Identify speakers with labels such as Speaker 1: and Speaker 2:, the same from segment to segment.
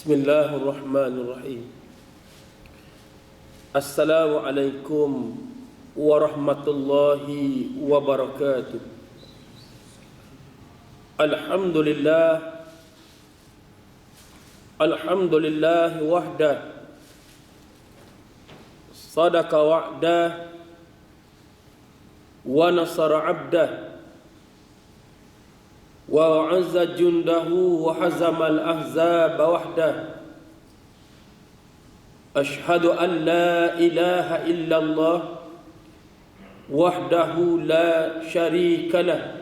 Speaker 1: Bismillahirrahmanirrahim. Assalamualaikum warahmatullahi wabarakatuh. Alhamdulillah wahdah, sadaqa wa'dah, wa nasara 'abdah, wa azza jundahu wa hazama al-ahzaba wahdah. Ashhadu an la ilaha illallah wahdahu la syarika lah,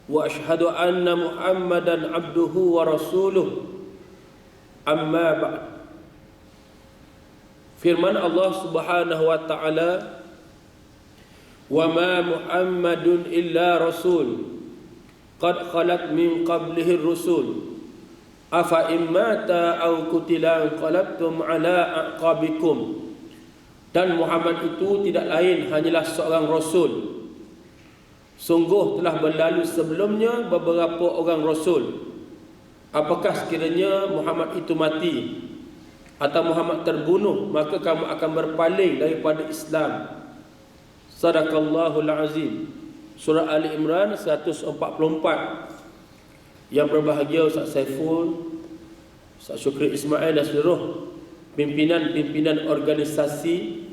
Speaker 1: wa ashhadu anna Muhammadan abduhu wa rasuluh. Amma ba'd. Firman Allah Subhanahu wa ta'ala, wa ma Muhammadun illa rasul qad khalat min qablihi rusul afa immata aw qutila qalabtum ala aqabikum. Dan Muhammad itu tidak lain hanyalah seorang rasul. Sungguh telah berlalu sebelumnya beberapa orang rasul. Apakah sekiranya Muhammad itu mati atau Muhammad terbunuh, maka kamu akan berpaling daripada Islam. Sadaqallahul azim. Surah Ali Imran 144. Yang berbahagia Ustaz Saiful, Ustaz Syukri Ismail dan seluruh pimpinan-pimpinan organisasi,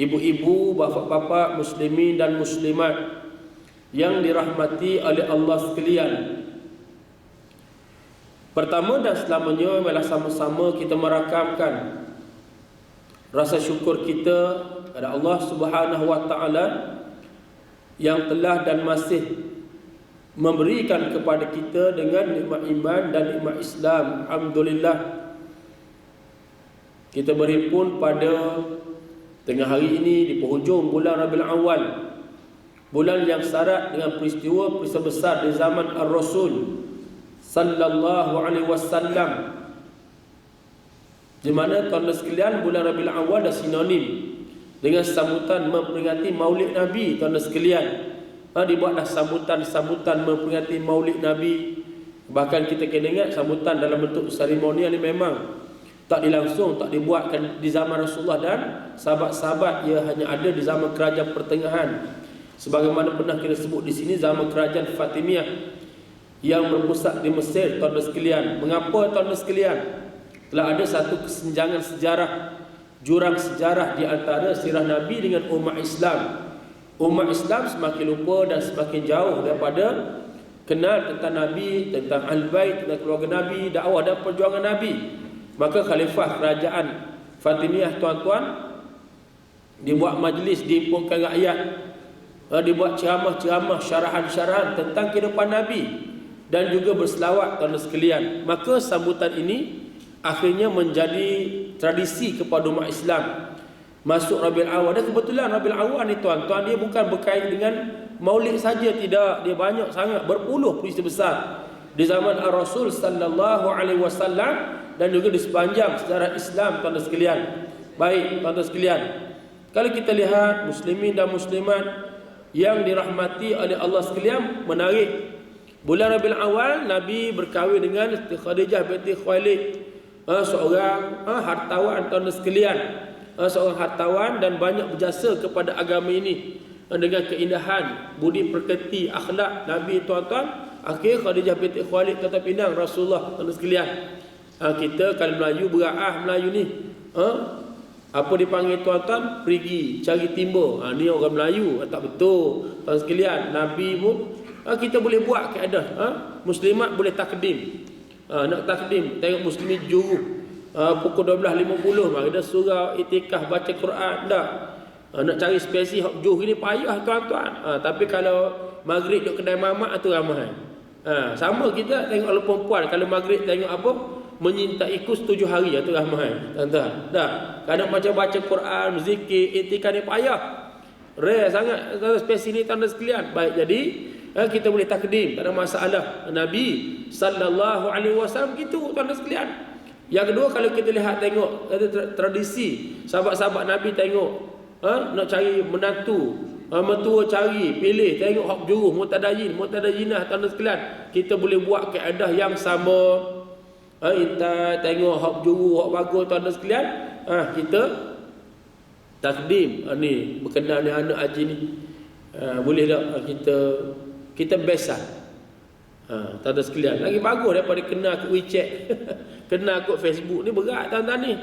Speaker 1: ibu-ibu, bapa-bapa, muslimin dan muslimat yang dirahmati oleh Allah sekalian. Pertama dan selamanya, marilah sama-sama kita merakamkan rasa syukur kita kepada Allah Subhanahu wa ta'ala yang telah dan masih memberikan kepada kita dengan nikmat iman dan nikmat Islam. Alhamdulillah. Kita berhimpun pada tengah hari ini di penghujung bulan Rabiul Awal, bulan yang syarat dengan peristiwa-peristiwa besar di zaman Ar-Rasul sallallahu alaihi wasallam, di mana tuan-tuan sekalian bulan Rabiul Awal dah sinonim dengan sambutan memperingati Maulid Nabi. Tuan-tuan sekalian, dibuatlah sambutan memperingati Maulid Nabi. Bahkan kita kena ingat sambutan dalam bentuk seremonial ini memang tak dilangsung, tak dibuatkan di zaman Rasulullah dan sahabat-sahabat. Ia hanya ada di zaman kerajaan pertengahan, sebagaimana pernah kita sebut di sini, zaman kerajaan Fatimiyah yang berpusat di Mesir. Tuan-tuan sekalian, mengapa tuan-tuan sekalian? Telah ada satu kesenjangan sejarah, jurang sejarah di antara sirah Nabi dengan umat Islam. Umat Islam semakin lupa dan semakin jauh daripada kenal tentang Nabi, tentang Ahlul-Bait, tentang keluarga Nabi, dakwah dan perjuangan Nabi. Maka khalifah kerajaan Fatimiyah, tuan-tuan, dibuat majlis, diimpunkan rakyat, dibuat ceramah-ceramah, syarahan-syarahan tentang kehidupan Nabi dan juga berselawat, tuan-tuan sekalian. Maka sambutan ini akhirnya menjadi tradisi kepada umat Islam. Masuk Rabiul Awal, dan kebetulan Rabiul Awal ni tuan-tuan, dia bukan berkait dengan Maulid saja, tidak. Dia banyak sangat, berpuluh peristiwa besar di zaman Ar-Rasul sallallahu alaihi wasallam dan juga di sepanjang sejarah Islam, tuan-tuan sekalian. Baik, tuan-tuan sekalian, kalau kita lihat muslimin dan muslimat yang dirahmati oleh Allah sekalian, menarik. Bulan Rabiul Awal Nabi berkahwin dengan Khadijah binti Khuwailid, seorang hartawan, tuan-tuan sekalian, seorang hartawan dan banyak berjasa kepada agama ini dengan keindahan budi pekerti akhlak Nabi, tuan-tuan. Akhir Khadijah binti Khuwailid kata pinang Rasulullah, tuan-tuan sekalian. Kita kalau Melayu beraah Melayu ni, apa dipanggil tuan-tuan? Pergi cari timba. Ni orang Melayu, tak betul tuan sekalian. Nabi pun kita boleh buat keadaan, muslimat boleh takdim. Nak takdim, tengok muslimin juru pukul 12.50, mari dah surau itikaf baca Quran dah. Nak cari spesi hak juh ni payah tuan-tuan. Tapi kalau maghrib duk kedai mamak tu ramai. Sama kita tengok kalau perempuan, kalau maghrib tengok apa, menyintai kus 7 hari tu ramai tuan-tuan. Dah kadang macam baca Quran, zikir, itikaf ni payah. Rare sangat spesi ni tuan-tuan sekalian. Baik, jadi kita boleh takdim, tak ada masalah. Nabi sallallahu alaihi wasallam gitu, tuan-tuan sekalian. Yang kedua, kalau kita lihat tengok tradisi sahabat-sahabat Nabi, tengok nak cari menantu, mentua cari, pilih, tengok hak juruh, mutadayinah, tuan-tuan sekalian. Kita boleh buat kaedah yang sama. Kita tengok hak juru, hak bagus tuan-tuan sekalian. Kita takdim ni berkenaan dengan anak haji ni. Boleh tak kita best lah. Tuan-tuan sekalian, lagi bagus daripada kena akut WeChat. Kena akut Facebook ni berat tuan-tuan ni.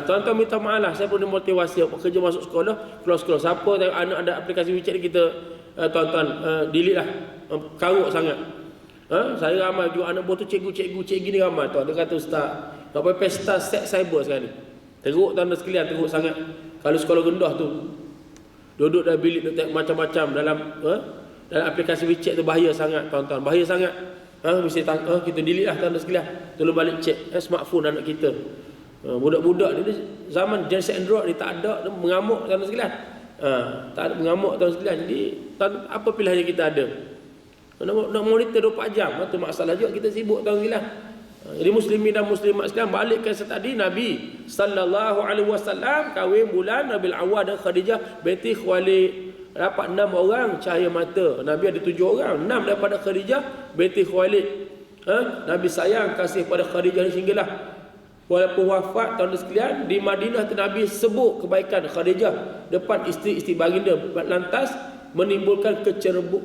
Speaker 1: Tuan-tuan minta maaf lah, saya pun motivasi kerja masuk sekolah, keluar sekolah. Siapa tengok anak ada aplikasi WeChat ni, kita tuan-tuan delete lah. Karuk sangat. Saya ramai juga anak buah tu cikgu ni ramai tuan. Dia kata ustaz, tak apa pesta seks cyber sekarang ni. Teruk tuan-tuan sekalian, teruk sangat. Kalau sekolah rendah tu duduk dalam bilik tengok macam-macam dalam aplikasi WeChat tu, bahaya sangat tuan-tuan, bahaya sangat. Mesti kita delete lah tuan-tuan sekalian. Tolong balik check smartphone anak kita. Budak-budak ni zaman generasi Android ni tak ada, dia mengamuk tuan-tuan sekalian. Tak ada mengamuk tuan-tuan sekalian. Jadi apa pilihan yang kita ada? Nak monitor 24 jam. Itu masalah juga, kita sibuk tuan-tuan sekalian. Jadi muslimin dan muslimat sekalian, balik ke tadi, Nabi sallallahu alaihi wasallam kahwin bulan Rabiul Awwal dan Khadijah binti Khuwailid. Dapat 6 orang cahaya mata. Nabi ada 7 orang, 6 daripada Khadijah binti Khuwailid. Nabi sayang kasih pada Khadijah ni sehinggalah walaupun wafat tuan-tuan sekalian, di Madinah tu Nabi sebut kebaikan Khadijah depan isteri-isteri baginda, lantas menimbulkan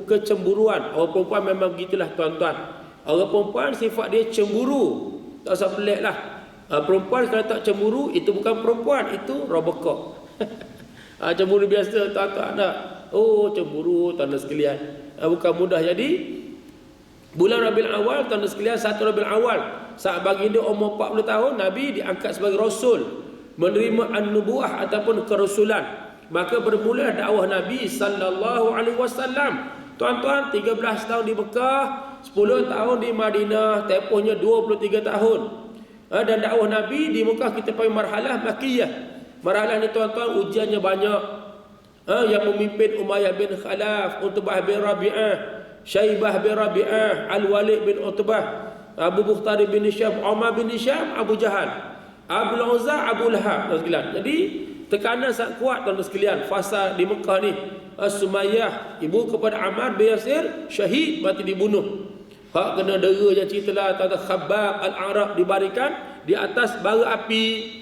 Speaker 1: kecemburuan. Orang perempuan memang begitulah tuan-tuan. Orang perempuan sifat dia cemburu. Tak usah pelik lah. Perempuan kalau tak cemburu, itu bukan perempuan, itu robokok. Cemburu biasa tuan-tuan tak? Cemburu tuan-tuan sekalian. Bukan mudah. Jadi bulan Rabiul Awal tuan-tuan sekalian, 1 Rabiul Awal, saat baginda umur 40 tahun, Nabi diangkat sebagai rasul, menerima an-nubuwah ataupun kerasulan. Maka bermula dakwah Nabi sallallahu alaihi wasallam. Tuan-tuan, 13 tahun di Mekah, 10 tahun di Madinah, tempohnya 23 tahun. Dan dakwah Nabi di Mekah kita panggil marhalah Makkiyah. Marhalah ni tuan-tuan ujiannya banyak. Yang memimpin Umayyah bin Khalaf, Utbah bin Rabi'ah, Syaibah bin Rabi'ah, Al-Walid bin Utbah, Abu Bukhtari bin Hisham, Umar bin Hisham, Abu Jahal, Abul Uzza, Abu Lahab. Jadi tekanan sangat kuat tuan-tuan sekalian. Fasa di Mekah ni, Sumayyah ibu kepada Ammar bin Yasir syahid, mati dibunuh. Hak kena dera yang ceritalah tuan-tuan. Khabbab al-Arab dibarikan di atas bara api.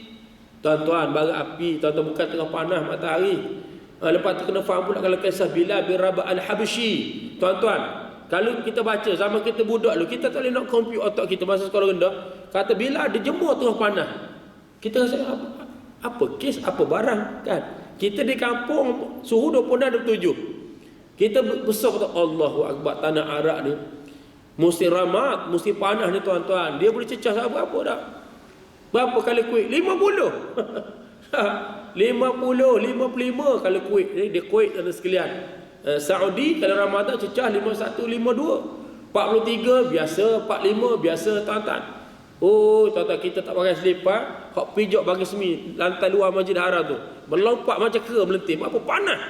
Speaker 1: Tuan-tuan, bara api tuan-tuan, bukan tengah panas matahari. Lepas tu kena faham pula kalau kisah Bilal bin Rabah al-Habsyi. Tuan-tuan, kalau kita baca zaman kita budak dulu, kita tak boleh nak compute otak kita masa sekolah rendah. Kata Bilal dia jemur tengah panas. Kita rasa apa kes, apa barang kan? Kita di kampung suhu 26 27. Kita besar kata Allahu Akbar, tanah Arak ni musim ramat, musim panas ni tuan-tuan. Dia boleh cecah berapa dah? Berapa kali kuih? 50. 55 kalau kuih. Dia kuih tuan-tuan sekalian. Saudi kalau Ramadan cecah 51, 52. 43 biasa, 45 biasa tuan-tuan. Tuan-tuan, kita tak pakai selipar, hak pijak bagi semi lantai luar Masjid Haram tu. Melompat macam kera melenting. Apa panas.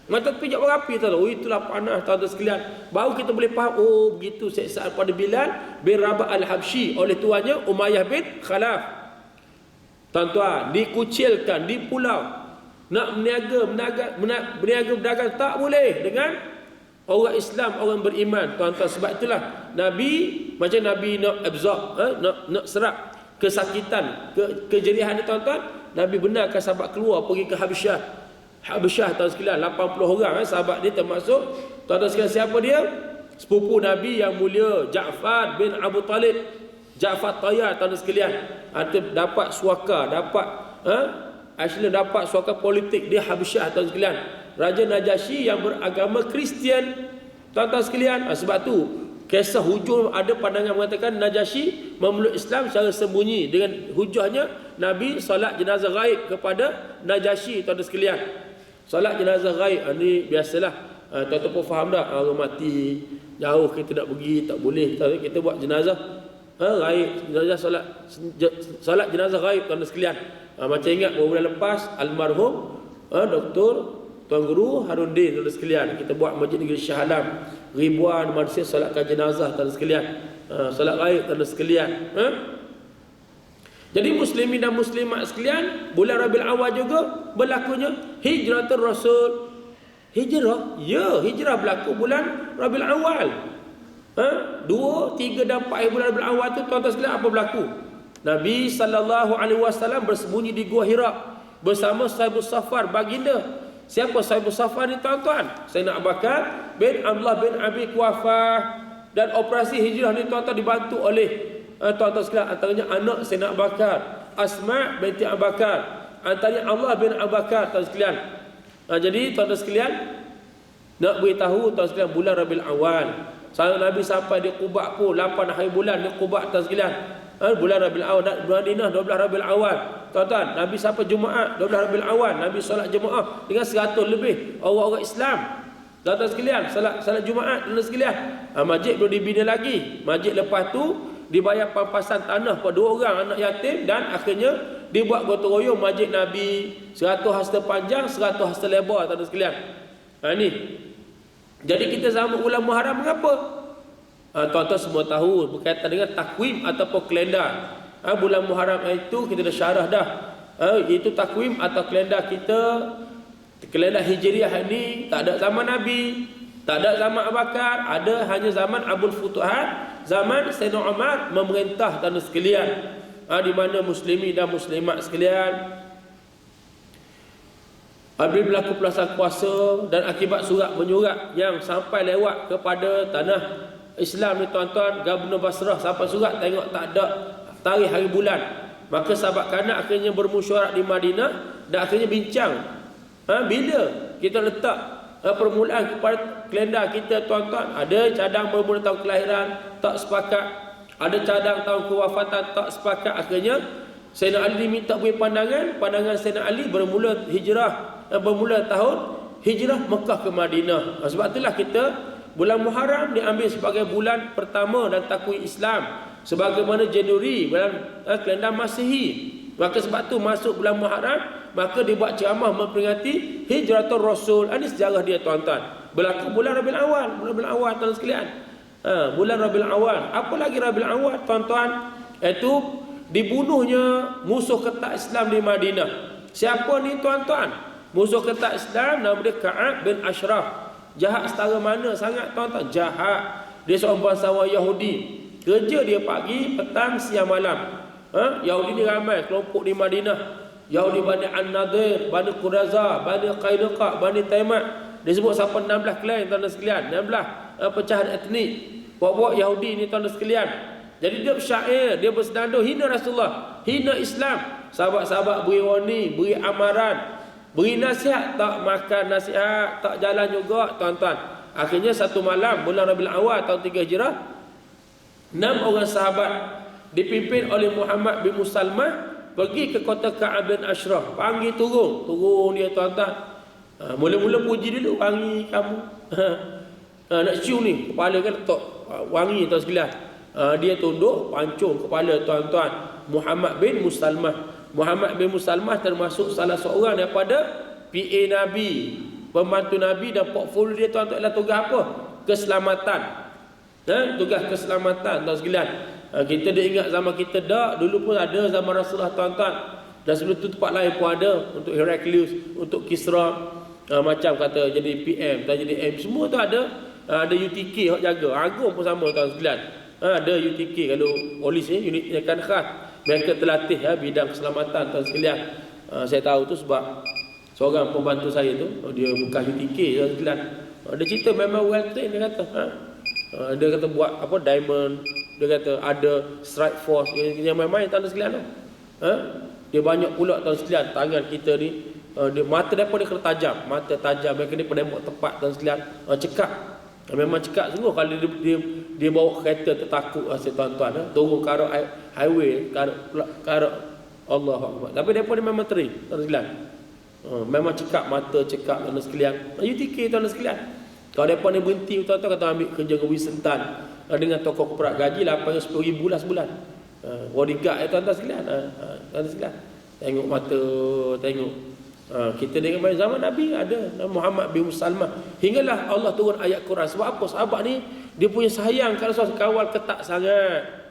Speaker 1: Macam pijak berapi tuan-tuan. Itulah panas tuan-tuan sekalian. Baru kita boleh faham, begitu siksaan pada Bilal bin Rabah al-Habsyi oleh tuannya Umayyah bin Khalaf. Tuan-tuan, dikucilkan di pulau. Nak berniaga berdagang tak boleh dengan orang Islam, orang beriman tuan-tuan. Sebab itulah Nabi, macam Nabi nak absorb, nak serap kesakitan, kejerihan ni tuan-tuan, Nabi benarkan sahabat keluar pergi ke Habsyah tuan sekalian, 80 orang sahabat dia termasuk tuan-tuan sekalian. Siapa dia? Sepupu Nabi yang mulia Ja'far bin Abu Talib, Ja'far Tayyar tuan-tuan sekalian. Dapat suaka, dapat suaka politik di Habsyah tuan sekalian. Raja Najasyi yang beragama Kristian tuan-tuan sekalian. Sebab tu kisah hujung ada pandangan mengatakan Najasyi memeluk Islam secara sembunyi. Dengan hujahnya Nabi solat jenazah ghaib kepada Najasyi tuan-tuan sekalian. Solat jenazah ghaib ni biasalah. Tuan-tuan pun faham dah, orang mati jauh kita nak pergi tak boleh. Kita buat jenazah ghaib, jenazah solat jenazah ghaib tuan-tuan sekalian. Macam ingat beberapa bulan lepas almarhum Dr. Tuan Guru Harundin tuan-tuan sekalian, kita buat Masjid Negeri Shah Alam, ribuan manusia solatkan jenazah tuan-tuan sekalian, solat ghaib tuan-tuan sekalian. Jadi muslimin dan muslimat sekalian, bulan Rabiul Awal juga berlakunya hijratul Rasul. Hijrah? Ya, hijrah berlaku bulan Rabiul Awal. 2, 3 dan 4 hari bulan Rabiul Awal tu tuan-tuan sekalian apa berlaku? Nabi SAW bersembunyi di Gua Hira bersama Sahibus Safar baginda. Siapa Sahibus Safar ni tuan-tuan? Sayyidina Abu Bakar bin Abdullah bin Abi Quhafah. Dan operasi hijrah ni tuan-tuan dibantu oleh tuan-tuan sekalian, antaranya anak Sayyidina Abu Bakar, Asma binti Abu Bakar, antaranya Allah bin Abu Bakar, tuan sekalian. Jadi tuan-tuan sekalian, nak beritahu tuan sekalian bulan Rabiul Awal. Nabi sampai di Quba pun 8 hari bulan di Quba, tuan sekalian. Bulan Rabiul Awal, Madinah 12 Rabiul Awal. Tuan-tuan, Nabi sampai Jumaat 12 Rabiul Awal, Nabi solat Jumaat dengan 100 lebih orang-orang Islam. Tuan-tuan sekalian, salat Jumaat, tuan sekalian. Masjid belum dibina lagi. Masjid lepas tu dibayar pampasan tanah pada 2 orang anak yatim dan akhirnya dibuat gotong royong masjid Nabi 100 hasta panjang, 100 hasta lebar, tuan-tuan sekalian. Ni. Jadi kita zaman bulan Muharram mengapa? Tuan-tuan semua tahu berkaitan dengan takwim ataupun kalender. Bulan Muharram itu kita dah syarah dah. Itu takwim atau kalender kita. Kalender Hijriah ini tak ada zaman Nabi, tak ada zaman Abu Bakar, ada hanya zaman Abul Futuhat, zaman Sayyidina Umar memerintah tuan-tuan sekalian. Di mana muslimin dan muslimat sekalian apabila berlaku pelaksanaan puasa dan akibat surat menyurat yang sampai lewat kepada tanah Islam ni tuan-tuan, Gubernur Basrah sampai surat tengok tak ada tarikh hari bulan, maka sahabat kanak akhirnya bermusyawarah di Madinah dan akhirnya bincang bila kita letak permulaan kepada kalender kita tuan-tuan. Ada cadang bermula tahun kelahiran tak sepakat, ada cadang tahun kewafatan tak sepakat. Akhirnya Sayyidina Ali diminta beri pandangan Sayyidina Ali bermula tahun hijrah Mekah ke Madinah. Sebab itulah kita bulan Muharram diambil sebagai bulan pertama dan takwim Islam, sebagaimana Januari bulan kalender Masihi. Maka sebab tu masuk bulan Muharram, maka dibuat ceramah memperingati Hijratul Rasul. Ini sejarah dia tuan-tuan. Berlaku bulan Rabiul Awal, tuan-tuan sekalian. Bulan Rabiul Awal. Apa lagi Rabiul Awal tuan-tuan? Itu dibunuhnya musuh ketak Islam di Madinah. Siapa ni tuan-tuan? Musuh ketak Islam nama dia Ka'ab bin Ashraf. Jahat setara mana sangat tuan-tuan? Jahat. Dia seorang bangsawan Yahudi. Kerja dia pagi, petang, siang, malam. Yahudi ni ramai kelompok di Madinah. Yahudi Bani An-Nadir, Bani Quraizah, Bani Qainuqa, Bani Taimat. Dia sebut sampai 16 klan tuan-tuan sekalian, 16 pecahan etnik. Buat-buat Yahudi ni tuan-tuan sekalian. Jadi dia bersyair, dia bersenandung hina Rasulullah, hina Islam. Sahabat-sahabat beri warning, beri amaran, beri nasihat, tak makan nasihat, tak jalan juga tuan-tuan. Akhirnya satu malam bulan Rabiul Awal tahun 3 Hijrah, 6 orang sahabat dipimpin oleh Muhammad bin Muslimah pergi ke kota Ka'ab bin Ashraf. Panggil turun dia tuan-tuan. Mula-mula puji dulu, wangi kamu. Nak cium ni kepala kan letak wangi tuan sekalian. Dia tunduk pancung kepala tuan-tuan Muhammad bin Muslimah. Muhammad bin Muslimah termasuk salah seorang daripada PA Nabi, pembantu Nabi, dan portfolio dia tuan-tuan adalah tugas apa? Keselamatan. Tugas keselamatan tuan sekalian. Kita dah ingat zaman kita dah, dulu pun ada zaman Rasulullah tuan-tuan. Dan sebelum tu tempat lain pun ada, untuk Heraklius, untuk Kisra, macam kata jadi PM, tak jadi M, semua tu ada. Ada UTK hak jaga. Agung pun sama tuan sekalian. Ada UTK kalau polis ni, unit tindakan khas. Mereka terlatih bidang keselamatan tuan sekalian. Saya tahu tu sebab seorang pembantu saya tu, dia bukan UTK tuan sekalian. Dia cerita memang well trained, dia kata. Dia kata buat apa diamond. Dia kata ada strike force yang main-main tuan sekalian tu. Dia banyak pula tuan sekalian. Tangan kita ni dia, mata mereka dia kena tajam. Mata tajam, mereka ni penembak tepat tuan sekalian. Cekak. Memang cekak sungguh. Kalau dia bawa kereta tertakut tuan-tuan. Turun ke arah highway, ke arah Allah Akbar. Tapi mereka ni memang teri tuan sekalian. Memang cekak mata, cekak tuan sekalian. UTK tuan sekalian. Kalau mereka ni berhenti tuan-tuan, kata ambil kerja ke Wisentan dengan tokoh korporat, gaji 810,000 lah sebulan. Bodyguard tuan-tuan sekalian. Tuan-tuan sekalian, tengok mata, tengok. Kita dengan zaman Nabi ada Muhammad bin Muslimah. Hinggalah Allah turun ayat Quran. Sebab apa? Sahabat ni dia punya sayang kalau Rasul kawal ketat sangat.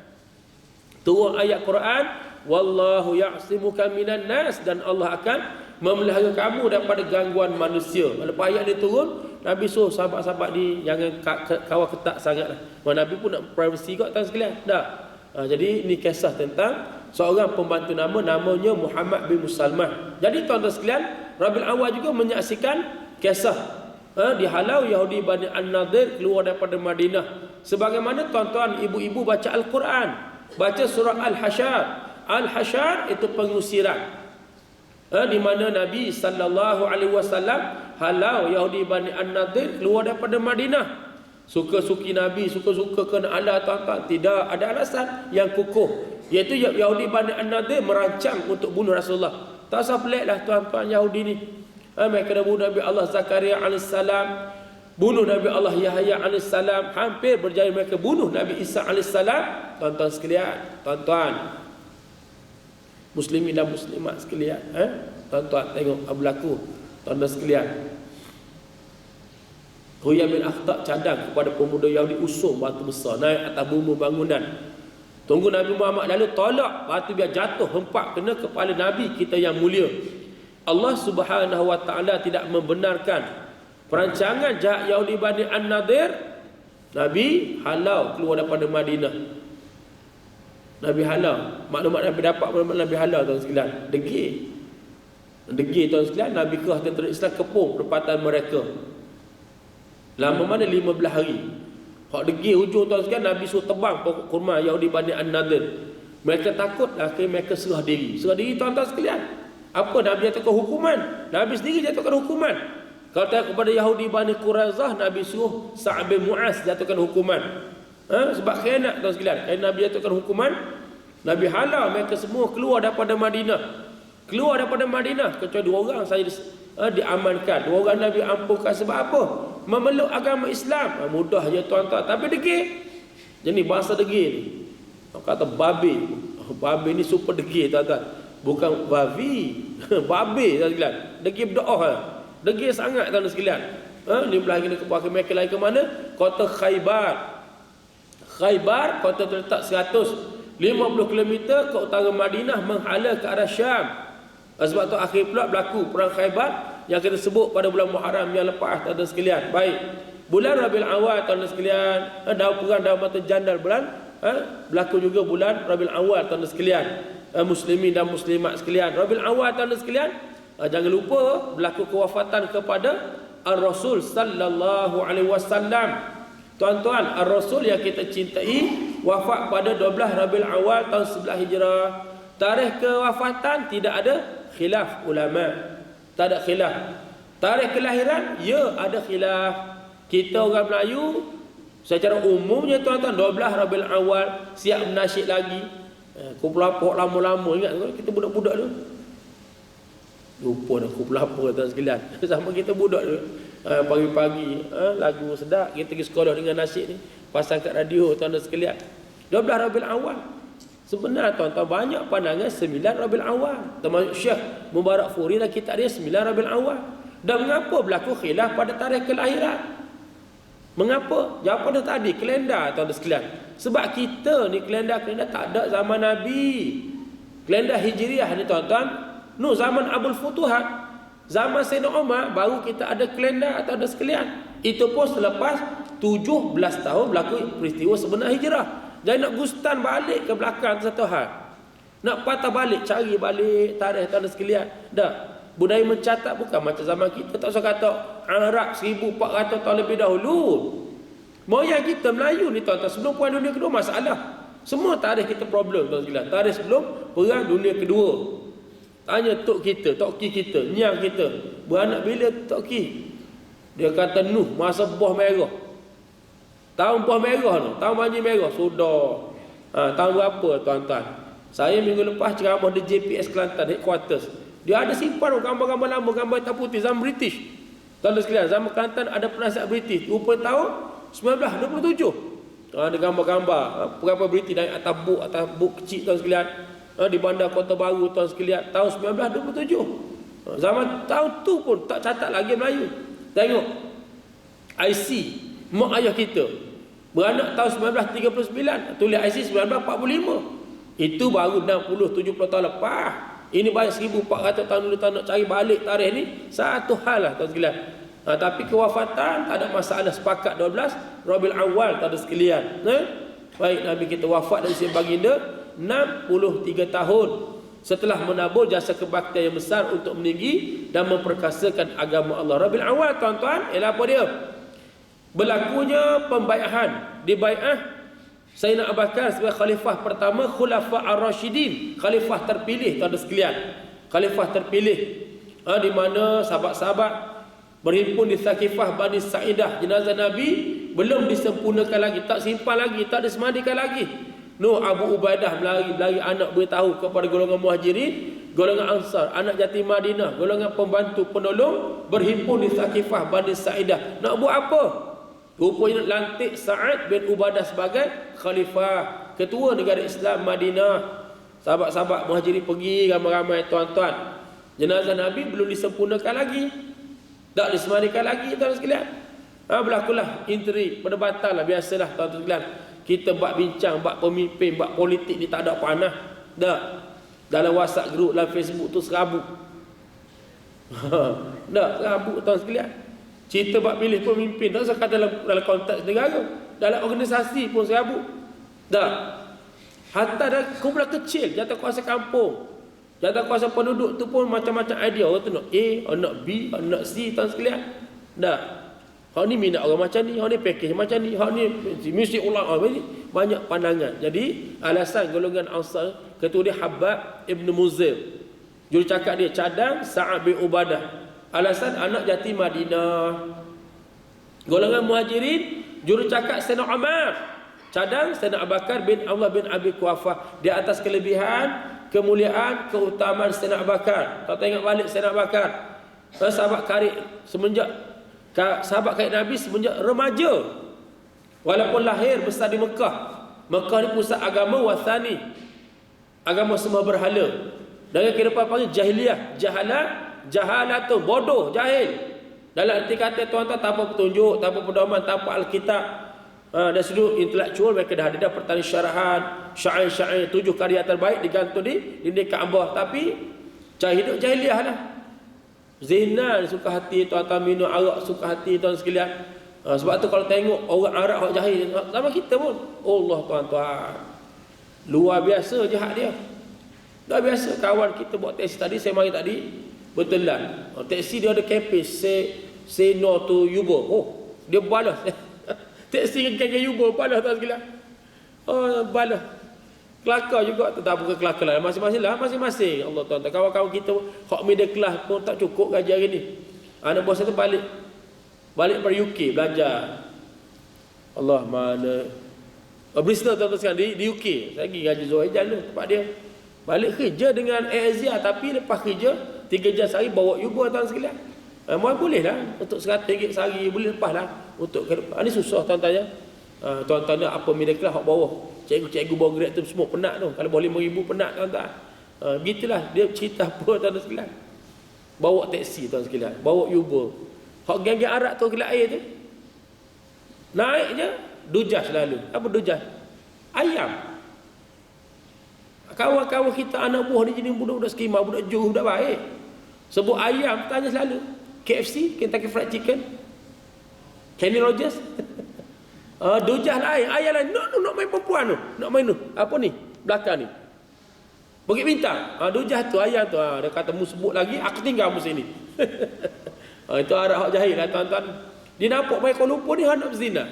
Speaker 1: Turun ayat Quran, wallahu ya'simuka minan nas, dan Allah akan memelihara kamu daripada gangguan manusia. Lepas ayat dia turun, Nabi suruh sahabat-sahabat ni jangan kawal ketat sangatlah. Nabi pun nak privacy kot tuan sekalian. Jadi ini kisah tentang seorang pembantu namanya Muhammad bin Muslimah. Jadi tuan-tuan sekalian, Rabiul Awwal juga menyaksikan kisah dihalau Yahudi Bani An-Nadir keluar daripada Madinah. Sebagaimana tuan-tuan ibu-ibu baca Al-Quran, baca surah Al-Hasyr. Al-Hasyr itu pengusiran. Di mana Nabi SAW halau Yahudi Bani An-Nadir keluar daripada Madinah. Suka-suki Nabi, suka-suka kena Allah tuan-tuan, tidak ada alasan yang kukuh, iaitu Yahudi Bani An-Nadir merancang untuk bunuh Rasulullah. Tak usah peliklah tuan-tuan Yahudi ni. Mereka dah bunuh Nabi Allah Zakaria AS, bunuh Nabi Allah Yahya AS, hampir berjaya mereka bunuh Nabi Isa AS. Tuan-tuan sekalian, tuan-tuan muslimin dan muslimat sekalian, tuan-tuan tengok apa berlaku. Tuan-tuan sekalian, Huyai bin Akhtab cadang kepada pemuda Yahudi usung batu besar naik atas bumi bangunan. Tunggu Nabi Muhammad lalu tolak batu biar jatuh hempak kena kepala Nabi kita yang mulia. Allah Subhanahu wa taala tidak membenarkan perancangan jahat Yahudi Bani An-Nadir. Nabi halau keluar daripada Madinah. Nabi halau. Maklumat Nabi dapat Nabi halau tuan sekalian. Degil tuan sekalian, Nabi kerah tentera Islam kepung perempatan mereka. Lama mana 15 hari. Hak degil hujung tuan sekalian, Nabi suruh tebang pokok kurma Yahudi Bani An-Nadir. Mereka takut, akhirnya mereka serah diri. Serah diri tuan-tuan sekalian. Apa Nabi jatuhkan hukuman? Nabi sendiri jatuhkan hukuman. Kalau tengok kepada Yahudi Bani Quraizah, Nabi suruh Sa'ad bin Mu'az jatuhkan hukuman. Sebab khianat tuan sekalian. Kerana Nabi jatuhkan hukuman, Nabi halau mereka semua keluar daripada Madinah. Keluar daripada Madinah kecuali 2 orang saja diamankan. 2 orang Nabi ampunkan sebab apa? Memeluk agama Islam. Mudah je tuan-tuan, tapi degil. Jadi bahasa degil ni, kata babi. Babi ni super degil tuan-tuan. Bukan babi. Babi tuan sekalian. Degil berdoa. Degil sangat tuan sekalian. Ni belah kena ke mereka lain ke mana? Kota Khaybar. Khaybar kota terletak 150 km ke utara Madinah menghala ke arah Syam. Sebab tu akhir pula berlaku perang Khaybar yang kita sebut pada bulan Muharram yang lepas tuan-tuan sekalian. Baik. Bulan Rabiul Awwal tuan-tuan sekalian, perang dalam mata jandal bulan berlaku juga bulan Rabiul Awwal tuan-tuan sekalian. Muslimin dan muslimat sekalian. Rabiul Awwal tuan-tuan sekalian, jangan lupa berlaku kewafatan kepada Ar-Rasul sallallahu alaihi wasallam. Tuan-tuan, Ar-Rasul yang kita cintai wafat pada 12 Rabiul Awwal tahun 11 Hijrah. Tarikh kewafatan tidak ada khilaf ulama. Tak ada khilaf. Tarikh kelahiran ya ada khilaf. Kita orang Melayu secara umumnya tuan-tuan 12 Rabiul Awwal siap menasyid lagi. Kumpulan pokok lama-lama, ingat kita budak-budak tu. Lupa dah kumpulan apa tuan sekalian. Sama kita budak tu. Pagi-pagi lagu sedap kita pergi sekolah dengan nasyid ni, pasang kat radio tuan-tuan sekalian. 12 Rabiul Awwal. Sebenarnya tuan-tuan banyak pandangan 9 Rabiul Awwal. Termasuk Syekh Mubarak Furi dan kitab dia 9 Rabiul Awwal. Dan mengapa berlaku khilaf pada tarikh kelahiran? Mengapa? Jawapan dah tadi, kalender tuan-tuan sekalian. Sebab kita ni kalender tak ada zaman Nabi. Kalender Hijriah ni tuan-tuan, zaman Abul Futuhat. Zaman Sayyidina Umar baru kita ada kalender atau ada sekalian. Itu pun selepas 17 tahun berlaku peristiwa sebenar hijrah. Jadi nak gustan balik ke belakang satu hal. Nak patah balik, cari balik tarikh tuan sekalian. Dah. Budaya mencatat bukan macam zaman kita. Tak usah kata Arab 1400 tahun lebih dahulu. Moyang kita Melayu ni tuan-tuan sebelum Perang Dunia Kedua masalah. Semua tarikh kita problem tuan sekalian. Tarikh sebelum Perang Dunia Kedua. Tanya tok kita, tok ki kita, nyang kita, beranak bila tok ki? Dia kata Nuh masa buah merah. Tahun buah merah tu, tahun banjir merah sudah. Tahun berapa tuan-tuan? Saya minggu lepas ceramah di JPS Kelantan headquarters. Dia ada simpan gambar-gambar lama, gambar hitam putih zaman British. Tuan-tuan sekalian, zaman Kelantan ada penasihat British. Rupa tahun 1927. Ada gambar-gambar berapa British naik atas buk kecil tuan sekalian. Di bandar Kota Baru tuan sekalian tahun 1927. Zaman tahun tu pun tak catat lagi Melayu. Tengok IC mak ayah kita beranak tahun 1939, tulis IC 1945. Itu baru 60-70 tahun lepas. Ini banyak 1400 tahun dulu. Tak nak cari balik tarikh ni satu hal lah tuan sekalian. Tapi kewafatan tak ada masalah, sepakat 12 Rabiul Awal, tak ada sekalian. Baik, Nabi kita wafat dari usia baginda 63 tahun setelah menabur jasa kebaktian yang besar untuk meninggi dan memperkasakan agama Allah. Rabiul Awal, tuan-tuan, ialah apa dia? Berlakunya pembai'ahan, dibai'ah Sayyidina Abu Bakar sebagai khalifah pertama, Khulafa Ar-Rasyidin, khalifah terpilih, tuan-tuan sekalian. Khalifah terpilih, di mana sahabat-sahabat berhimpun di Thaqifah Bani Sa'idah. Jenazah Nabi belum disempurnakan lagi, tak simpan lagi, tak disemandikan lagi. Abu Ubaidah berlari anak beritahu kepada golongan Muhajirin, golongan Ansar, anak yatim Madinah, golongan pembantu penolong berhimpun di Thaqifah Bani Sa'idah. Nak buat apa? Rupanya lantik Sa'ad bin Ubadah sebagai khalifah, ketua negara Islam Madinah. Sahabat-sahabat Muhajirin pergi ramai-ramai, tuan-tuan. Jenazah Nabi belum disempurnakan lagi, tak disemarikan lagi, tuan-tuan sekalian. Berlakulah intrik, perdebatan lah, biasalah, tuan-tuan sekalian. Kita buat bincang, buat pemimpin, buat politik ni tak ada panah. Tak. Dalam WhatsApp group, dalam Facebook tu serabut. Tak, serabut, tuan-tuan sekalian. Cerita buat pilih pemimpin, tak usah kata dalam konteks negara, dalam organisasi pun serabut. Tak. Hatta dalam kumpulan kecil, jatah kuasa kampung, jatah kuasa penduduk tu pun macam-macam idea. Orang tu nak A, orang nak B, orang nak C, tuan sekalian. Tak. Hak ni minat orang macam ni, hak ni package macam ni, hak ni muzik ulang, banyak pandangan. Jadi alasan golongan Ansar, ketua dia Habab Ibn Muzir, jurucakap dia cadang Sa'ad bin Ubadah. Alasan anak yatim Madinah. Golongan Muhajirin, jurucakap Sayyidina Umar, cadang Sayyidina Abu Bakar bin Allah bin Abi Quhafah. Di atas kelebihan, kemuliaan, keutamaan Sayyidina Abu Bakar. Kalau tengok balik Sayyidina Abu Bakar, sahabat karib semenjak sahabat karib Nabi semenjak remaja. Walaupun lahir besar di Mekah. Mekah ni pusat agama wasani, agama sembah berhala. Dengan kehidupan panggil jahiliyah, jahalah tu bodoh, jahil. Dalam arti kata, tuan-tuan, tanpa petunjuk, tanpa pedoman, tanpa Alkitab. Dari sudut intelektual, mereka dah ada pertanian syarahan, syair-syair, 7 karya terbaik digantung di dinding Kaabah. Tapi cara hidup jahiliah lah. Zina suka hati, tuan-tuan, minum arak suka hati, tuan sekalian. Sebab tu kalau tengok orang Arab, orang jahil sama kita pun, Allah, tuan-tuan, luar biasa jahat dia. Dah biasa. Kawan kita buat taksi tadi, saya mari tadi, betulan. Taksi dia ada kempen, say no to Uber. Dia balas. Taksi dengan Uber balas, tak sekalian. Balas. Kelakar juga, tak bukan kelakar lah. Masing-masing lah, masing-masing. Allah tuan-tuan. Kawan-kawan kita, hak middle class pun tak cukup gaji hari ni. Anak bos tu balik dari UK belajar. Allah mana. Bristol, tuan-tuan sekalian, di UK. Saya pergi gaji Zuhair jalan tempat dia. Balik kerja dengan Air Asia, tapi lepas kerja 3 jam sehari bawa Uber, tuan sekalian. Boleh lah untuk RM100 sehari, boleh lepas lah untuk ke depan. Ini susah, tuan-tuan ya. Tuan-tuan ni apa middle class hak bawah. Cikgu-cikgu bawa grad tu semua penat tu. Kalau boleh RM5,000 penat, tuan-tuan. Begitulah dia cerita apa, tuan-tuan sekalian. Bawa taksi, tuan sekalian, bawa Uber. Hak geng-geng Arab tu gelap air tu, naik je dujas selalu. Apa dujas? Ayam. Kawan-kawan kita anak buah ni jenis budak-budak skema, budak Johor, budak baik. Sebut ayam, tanya selalu. KFC, Kentucky Fried Chicken, Kenny Rogers. Dujah lain, ayam lain. Nak main perempuan tu, nak main tu. Apa ni? Belakang ni. Bukit Bintang. Dujah tu, ayam tu. Dia kata, mu sebut lagi, aku tinggal mu sini. Itu arah hak jahil lah, tuan-tuan. Dia nampak main Kuala Lumpur ni, nak berzina.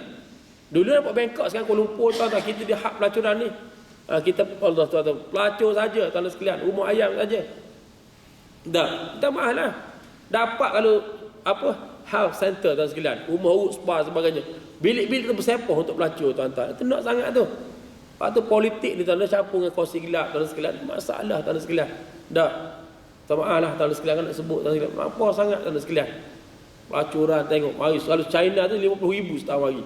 Speaker 1: Dulu nampak Bangkok, sekarang Kuala Lumpur, tuan-tuan. Kita dia hak pelacuran ni. Kita Allah tuan-tuan, pelacur saja, tuan-tuan sekalian, rumah ayam saja. Dah, kita mahal lah. Dapat kalau apa health center, tuan sekalian, rumah urut, spa sebagainya. Bilik-bilik tu bersepah untuk pelacur, tuan-tuan. Itu nak sangat tu. Lepas tu politik ni, tuan-tuan, campur dengan kongsi gelap, tuan sekalian. Masalah, tuan sekalian. Dah. Tak maaf lah, tuan sekalian, kan nak sebut, tuan sekalian. Apa sangat, tuan sekalian. Pelacuran, tengok. Mari, kalau China tu RM50,000 setahun hari.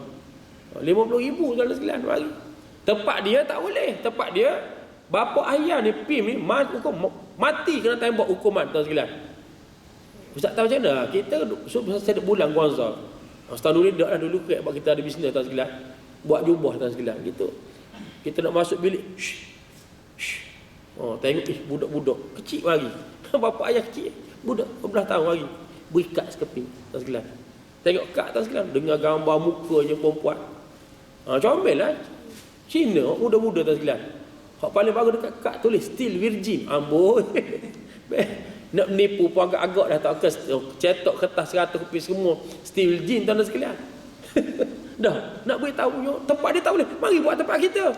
Speaker 1: RM50,000, tuan sekalian, mari. Tempat dia tak boleh. Tempat dia, bapa ayah ni, PIM ni, mati kena tembak hukuman, tuan sekalian. Ustaz tahu macam mana? Kita saya ada bulan Guangzhou. Setahun dulu dah dulu buat kita ada bisnes, tuan sekalian. Buat jubah, tuan sekalian, gitu. Kita nak masuk bilik. Tengok budak-budak kecil lagi. Bapa ayah kecil, budak 12 tahun lagi. Berikat sekeping, tuan sekalian. Tengok kad tuan sekalian, dengan gambar mukanya perempuan. Comel lah. Cina, muda-muda tuan sekalian. Hak paling bagus dekat kad tulis still virgin. Amboi. Nak menipu pun agak-agak dah tak kes. Cetak kertas 100 kopi semua still virgin tuan sekalian. Dah, nak beritahu tempat dia tak boleh. Mari buat tempat kita.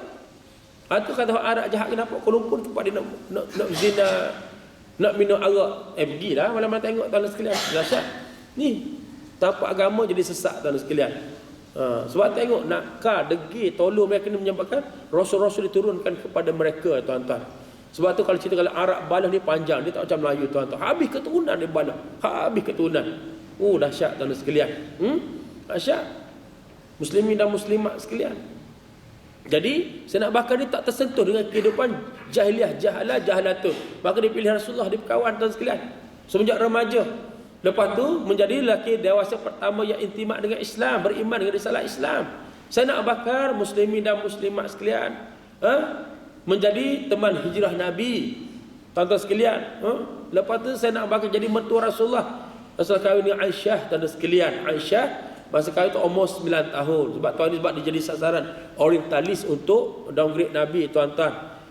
Speaker 1: Itu kata Arab jahat kenapa Kuala Lumpur tempat dia nak zina, nak minum arak. Pergilah malam-malam tengok tuan sekalian. Dahsyat. Ni tanpa agama jadi sesak tuan sekalian. Sebab tengok nakal, degil, tolong mereka ni menyebabkan rasul-rasul diturunkan kepada mereka tuan-tuan. Sebab tu kalau cerita kalau Arab balah ni panjang, dia tak macam Melayu tuan-tuan. Habis keturunan dia balah. Habis keturunan. Dahsyat tuan sekalian. Dahsyat. Muslimin dan muslimat sekalian. Jadi saya nak bakar dia tak tersentuh dengan kehidupan jahiliah, jahalatun. Maka dia pilih Rasulullah, dia berkawan tuan sekalian. Semenjak remaja. Lepas tu menjadi lelaki dewasa pertama yang intimat dengan Islam, beriman dengan risalah Islam. Saya nak bakar muslimin dan muslimat sekalian, menjadi teman hijrah Nabi. Tuan-tuan sekalian, lepas tu saya nak bakar jadi mentua Rasulullah. Rasulullah kahwin dengan Aisyah, tuan-tuan sekalian. Aisyah masa kahwin tu umur 9 tahun. Sebab tuan ni sebab dia jadi sasaran orientalis untuk downgrade Nabi tuan-tuan.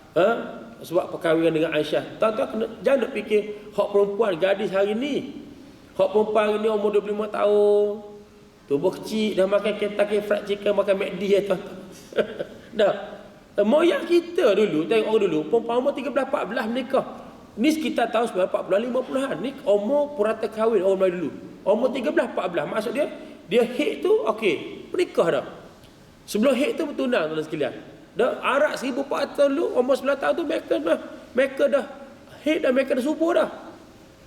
Speaker 1: Sebab perkahwinan dengan Aisyah. Tuan-tuan jangan nak fikir hak perempuan gadis hari ni. Hak perempuan hari ni umur 25 tahun. Tubuh kecil dah makan Kentucky Fried Chicken, makan McD ya tuan-tuan. Dah. Moyang kita dulu, tengok orang dulu, perempuan umur 13-14 menikah. Ni sekitar tahun 1940-50-an. Ni umur purata kahwin orang Melayu dulu. Umur 13-14. Maksud dia haid tu okey, menikah dah. Sebelum haid tu bertunang tuan sekalian. Dah Arab 1400 tahun dulu, umur 9 tahun tu mereka dah haid dan mereka dah subur dah.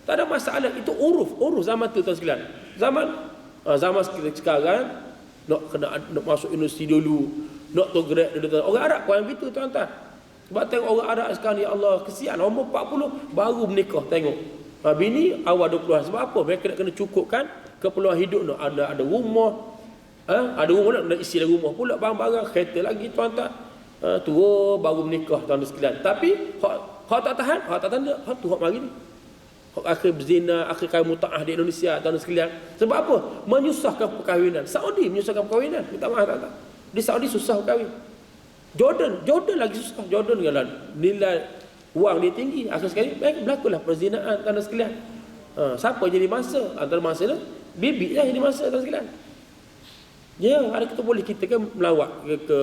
Speaker 1: Tak ada masalah, itu uruf zaman tu tuan sekalian. Zaman sekarang nak masuk universiti dulu, nak tu grade dulu. Orang Arab pun begitu tuan-tuan. Sebab tengok orang Arab sekarang, ya Allah, kesian umur 40 baru menikah tengok. Bini awal 20-an. Sebab apa? Mereka nak kena cukupkan keperluan hidup, nak ada rumah. Ada rumah nak isi dalam rumah pula, barang-barang kereta lagi tuan-tuan. Tua baru menikah tuan-tuan sekalian. Tapi hak tak tahan dia. Hak tu hak mari ni. Hak akhir berzina, akhir kahwin mutaah di Indonesia tuan-tuan sekalian. Sebab apa? Menyusahkan perkahwinan. Saudi menyusahkan perkahwinan. Minta maaf tak? Di Saudi susah berkahwin. Jordan lagi susah. Jordan dengan nilai wang dia tinggi. Akhir sekali berlakulah perzinaan tuan-tuan sekalian. Siapa jadi masa? Antara masa tu bibik lah jadi masa tuan sekalian. Ya, ada kita kan melawat ke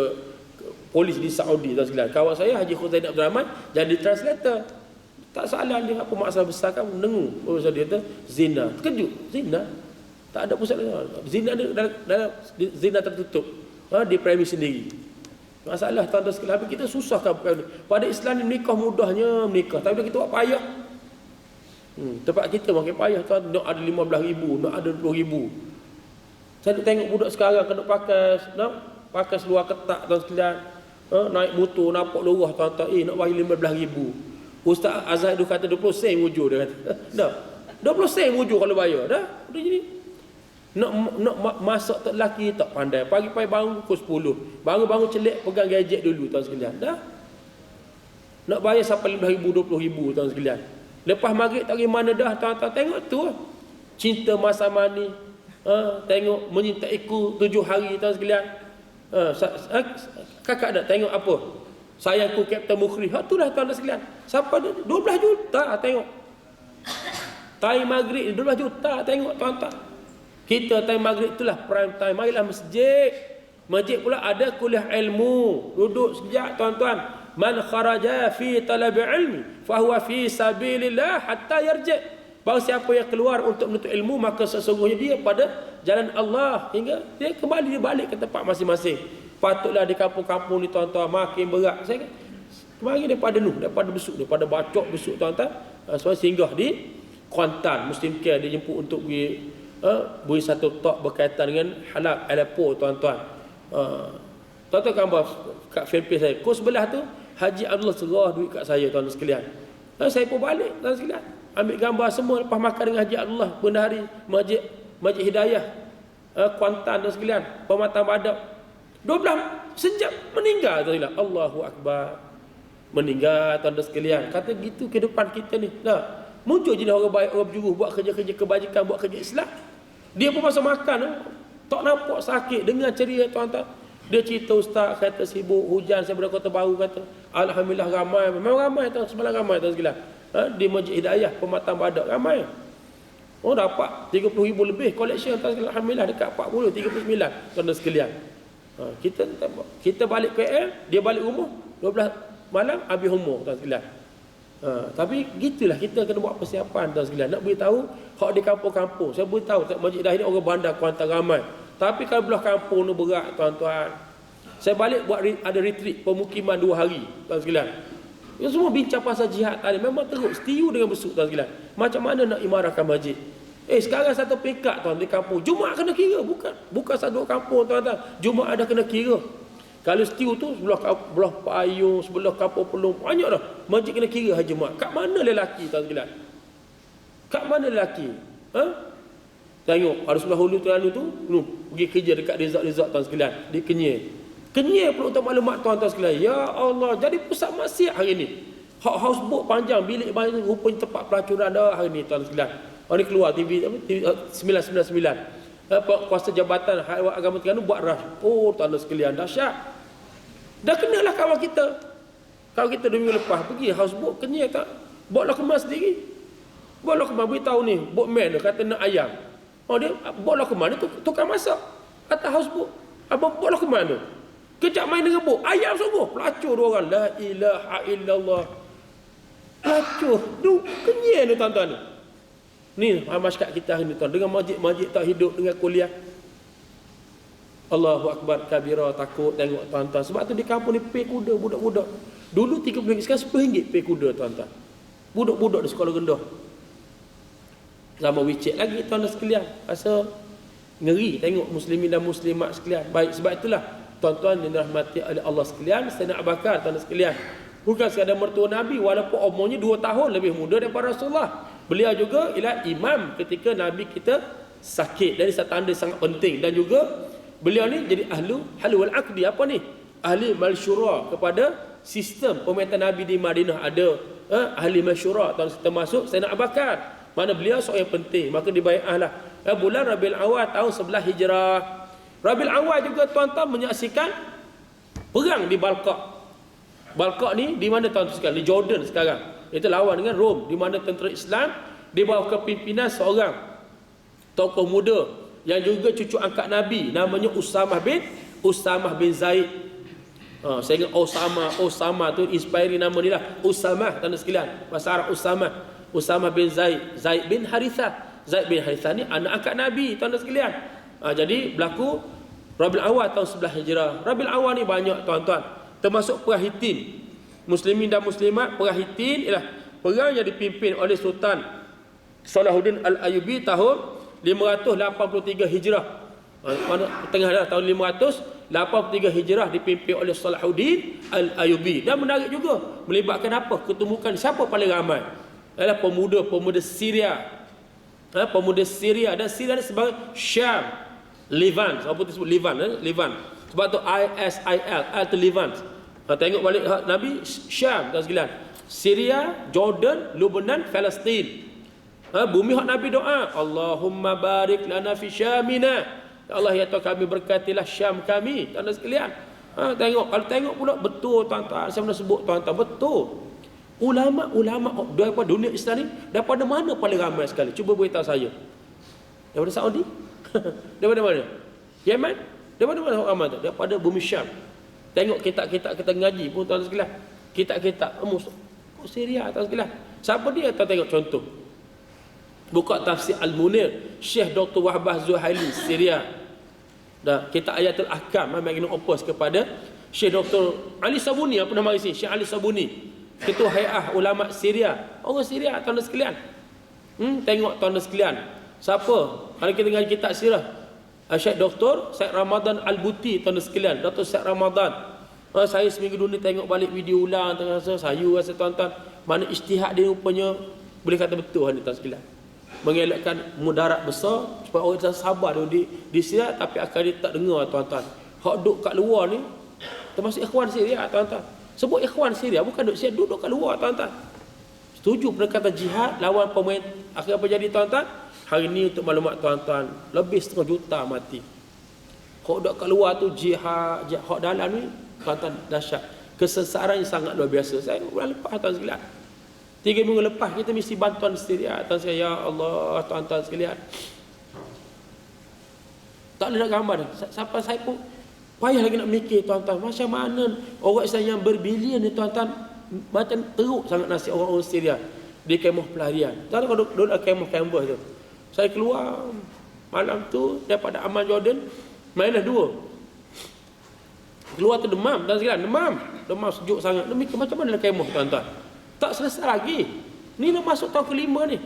Speaker 1: polis di Saudi tuan sekalian. Kawan saya Haji Khuzain Abdul Rahman jadi translator. Tak salah dia, apa masalah besar kan mendengung. Pasal dia kata zina. Terkejut, zina. Tak ada pusat zina dalam zina tertutup. Di premis sendiri. Masalah tuan-tuan sekalian, tapi kita susahkan pada Islam ni menikah mudahnya menikah, tapi kita buat payah. Tempat kita makin payah tuan, nak ada 15,000, nak ada 20,000. Saya tengok budak sekarang kena pakai seluar ketat tuan sekalian. Naik motor nampak lorah tuan-tuan, nak bagi 15,000. Ustaz Azhar tu kata 20 sen wujud dia kata. Dah. 20 sen wujud kalau bayar dah. Udah jadi. Nak masak tak lelaki tak pandai. Pagi-pagi bangun pukul 10. Bangun-bangun celik pegang gadget dulu tuan sekalian. Dah. Nak bayar sampai 15,000, 20,000 tuan sekalian. Lepas maghrib tak pergi mana dah tuan-tuan. Tengok tu. Cinta masa mani. Tengok menyintaiku 7 hari tuan sekalian. Kakak dah tengok apa? Sayangku Kapten Mukhri. Itulah tuan-tuan sekalian. Siapa dia? 12 juta tengok. Time maghrib 12 juta tengok tuan-tuan. Kita time maghrib itulah prime time. Marilah masjid. Masjid pula ada kuliah ilmu. Duduk sekejap tuan-tuan. Man kharaja fi talabi ilmi fahuwa fi sabilillah hatta yarji'. Bahawa siapa yang keluar untuk menuntut ilmu, maka sesungguhnya dia pada jalan Allah hingga dia kembali balik ke tempat masing-masing. Patutlah di kampung-kampung ni tuan-tuan makin berat. Saya kemarin daripada besuk, daripada bacok besuk tuan-tuan, singgah di Kuantan Muslim Care, dia jemput untuk pergi beri satu talk berkaitan dengan halal Aleppo tuan-tuan. Tuan-tuan gambar kat fanpage saya. Kos sebelah tu Haji Abdullah serah duit kat saya tuan-tuan sekalian. Saya pun balik tuan-tuan sekalian. Ambil gambar semua lepas makan dengan Haji Abdullah, bendahari Masjid Hidayah Kuantan tuan sekalian, Pematang Badak. 12 sejam meninggal tuan-tuan. Allahu Akbar. Meninggal tuan-tuan sekalian. Kata gitu kehidupan kita ni. Muncul jenis orang baik, orang berjuruh, buat kerja-kerja kebajikan, buat kerja Islam. Dia pun masa makan tak nampak sakit, dengar ceria tuan-tuan. Dia cerita ustaz kata sibuk hujan saya berada Kota Baru kata. Alhamdulillah ramai, memang ramai tuan, semalam ramai tuan sekalian. Di Masjid Hidayah Pematang Badak ramai. Oh dapat 30,000 lebih collection tuan sekalian. Alhamdulillah dekat 40 39 tuan sekalian. Kita balik KL, dia balik rumah 12 malam habis umur tuan sekalian. Tapi gitulah kita kena buat persiapan tuan sekalian. Nak beritahu hak di kampung-kampung. Saya beritahu Masjid Hidayah ni orang bandar Kuantan ramai. Tapi kalau belah kampung ni berat tuan-tuan. Saya balik buat ada retreat pemukiman 2 hari tuan sekalian. Yang semua bincang pasal jihad tadi. Memang teruk setiu dengan besuk tuan sekalian. Macam mana nak imarahkan masjid? Sekarang satu pekat tuan di kampung. Jumaat kena kira. Bukan satu kampung tuan-tuan. Jumaat ada kena kira. Kalau setiu tu sebelah Payung, sebelah Kampung Pelung, banyak dah. Masjid kena kira hari Jumaat. Kat mana lelaki tuan sekalian? Kat mana lelaki? Tengok ada sebelah Hulu Terengganu tu, pergi kerja dekat resort tuan sekalian di Kenyir. Kenyir perlu tahu maklumat tuan sekalian. Ya Allah, jadi pusat maksiat hari ni. Houseboat panjang, bilik banyak, rupanya tempat pelacuran dah hari ni tuan sekalian. Orang ni keluar TV 999. Kuasa Jabatan Haiwan Agama Terengganu buat rush. Oh tuan sekalian, dahsyat. Dah kenalah kawan kita. Kawan kita 2 minggu lepas pergi houseboat Kenyir tak. Bawa kemas sendiri. Bawa kemas beritahu ni, boatman dia kata nak ayam. Dia bawa kemas ni tukang masak atas houseboat. Abang bawa kemas tu. Kejap main dengan boat, ayam sungguh. Pelacur 2 orang. La ilaha illallah. Pelacur. Kenyir ni tuan-tuan ni. Ni masyarakat kita hari ni tuan, dengan masjid tak hidup dengan kuliah. Allahu Akbar kabira, takut tengok tuan-tuan. Sebab tu di kampung ni pay kuda budak-budak. Dulu RM30, sekarang RM10 pay kuda tuan-tuan. Budak-budak di sekolah rendah. Zaman wicik lagi tuan dan sekalian. Rasa ngeri tengok muslimin dan muslimat sekalian. Baik, sebab itulah tuan-tuan yang dirahmati oleh Allah sekalian, Sayyidina Abu Bakar tuan dan sekalian. Bukan sekadar mertua Nabi, walaupun umurnya 2 tahun lebih muda daripada Rasulullah. Beliau juga ialah imam ketika Nabi kita sakit. Dari satu tanda sangat penting. Dan juga beliau ni jadi halul aqdi. Apa ni? Ahli malsyura kepada sistem pemerintahan Nabi di Madinah. Ada ahli malsyura termasuk Sayyidina Abu Bakar. Mana beliau seorang yang penting. Maka dibai'ahlah bulan Rabiul Awal tahun 11 Hijrah. Rabiul Awal juga tuan-tuan menyaksikan perang di Balqa. Balqa ni di mana tuan-tuan sekalian? Di Jordan sekarang. Itu lawan dengan Rom, di mana tentera Islam di bawah kepimpinan seorang tokoh muda yang juga cucu angkat Nabi, namanya Usamah bin Zaid. Saya ingat Osama tu inspire nama dia lah. Usamah tuan sekalian. Bahasa Arab Usamah bin Zaid bin Harithah. Zaid bin Harithah ni anak angkat Nabi tuan sekalian. Jadi berlaku Rabiul Awal tahun 11 Hijrah. Rabiul Awal ni banyak tuan-tuan. Termasuk perang Hittin. Muslimin dan muslimat, perang Hittin ialah perang yang dipimpin oleh Sultan Salahuddin Al-Ayyubi tahun 583 Hijrah. Mana tengah dah tahun 583 Hijrah dipimpin oleh Salahuddin Al-Ayyubi. Dan menarik juga melibatkan apa? Ketumbukan siapa paling ramai? Adalah pemuda-pemuda Syria. Pemuda Syria, dan Syria ni sebagai Syam, Levant. Apa tu sebut Levant? Sebab tu ISIL, Al tu Levant. Tengok balik Nabi, Syam tuan sekalian. Syria, Jordan, Lebanon, Palestin. Bumi hak Nabi doa, Allahumma barik lana fi Syamina. Ya Allah, ya Tuhan kami berkatilah Syam kami tuan sekalian. Tengok, kalau tengok pula betul tuan-tuan, saya pernah sebut tuan-tuan, betul. Ulama daripada dunia Islam ni, daripada mana paling ramai sekali? Cuba beritahu saya. Daripada Saudi? Daripada mana? Yemen? Daripada mana orang ramai tu? Daripada bumi Syam. Tengok kitab-kitab kita ngaji pun tuan sekalian. Kitab-kitab Syria tuan sekalian. Siapa dia? Tuan tengok contoh. Buka tafsir Al-Munir, Syekh Dr. Wahbah Zuhaili, Syria. Dah kitab Ayatul Ahkam, magnum opus kepada Syekh Dr. Ali Sabuni, apa nama isi? Syekh Ali Sabuni, Ketua Hay'ah Ulama Syria. Orang Syria tuan sekalian. Tengok tuan sekalian. Siapa? Kalau kita ngaji kitab sirah, Syekh Dr. Syed Ramadan Al-Buti tuan sekalian. Dr. Syed Ramadan. Saya seminggu dulu ni tengok balik video ulang, saya rasa tuan-tuan, mana ijtihad dia rupanya boleh kata betul ni tuan sekalian. Mengelakkan mudarat besar supaya orang Islam sabar di Syria, tapi akan dia tak dengar tuan-tuan. Hak duduk kat luar ni termasuk ikhwan Syria tuan-tuan. Sebut ikhwan Syria bukan duduk Syria, duduk kat luar tuan-tuan. setuju pendekatan jihad lawan pemerintah. Akhirnya apa jadi tuan-tuan? Hari ini untuk maklumat tuan-tuan, lebih 1/2 juta mati. Hak dak kat luar tu jihad, hak dalam ni tuan-tuan dahsyat. Kesesaran yang sangat luar biasa. Saya bulan lepas tuan sekalian, 3 minggu lepas kita mesti bantuan Syria. Tuan sekalian, ya Allah tuan-tuan sekalian, tak boleh nak gambar. Sampai saya pun payah lagi nak mikir tuan-tuan, macam mana orang Islam yang berbilion ni tuan-tuan, macam teruk sangat nasib orang-orang Syria di kemah pelarian. Tuan-tuan kalau duduk kemah tu, saya keluar malam tu daripada Amman Jordan, mainlah 2. Keluar tu demam, tuan sekalian, demam sejuk sangat. Demi macam mana nak kemah tuan-tuan? Tak selesai lagi. Ni dah masuk tahun ke-5 ni.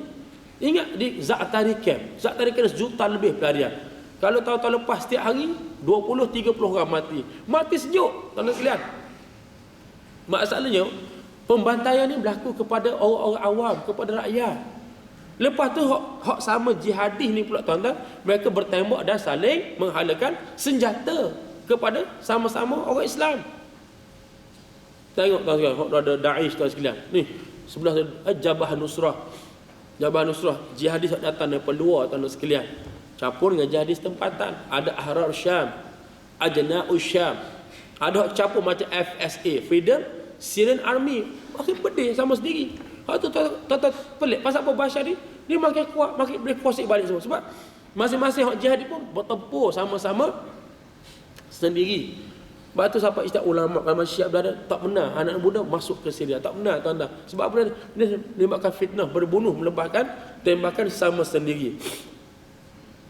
Speaker 1: Ingat di Za'atari Camp. Za'atari Camp 1 juta lebih pelarian. Kalau tahun-tahun lepas setiap hari 20-30 orang mati. Mati sejuk, tuan sekalian. Masalahnya pembantaian ni berlaku kepada orang-orang awam, kepada rakyat. Lepas tu hak sama jihadis ni pula tuan-tuan, mereka bertembak dan saling menghalakan senjata kepada sama-sama orang Islam. Tengok tuan sekalian, hak ada Daesh tuan sekalian. Ni sebelah Jabhah Nusrah. Jabhah Nusrah, jihadis datang daripada luar tuan sekalian. Campur dengan jihadis tempatan. Ada Ahrar Syam, Ajna'us Syam. Ada hak campur macam FSA, Freedom Syrian Army. Makin pedih sama sendiri. Hak tu tuan-tuan pelik. Pasal apa Bashar ni? Dia makin kuat, makin boleh kuasai balik semua. Sebab masing-masing hak jihad pun bertempur sama-sama sendiri. Sebab tu sampai istilah ulama kalau Syiah berada, tak benar anak muda masuk ke Syria. Tak benar tuan-tuan. Sebab apa? Dia menyebabkan fitnah, berbunuh, melebahkan tembakan sama sendiri.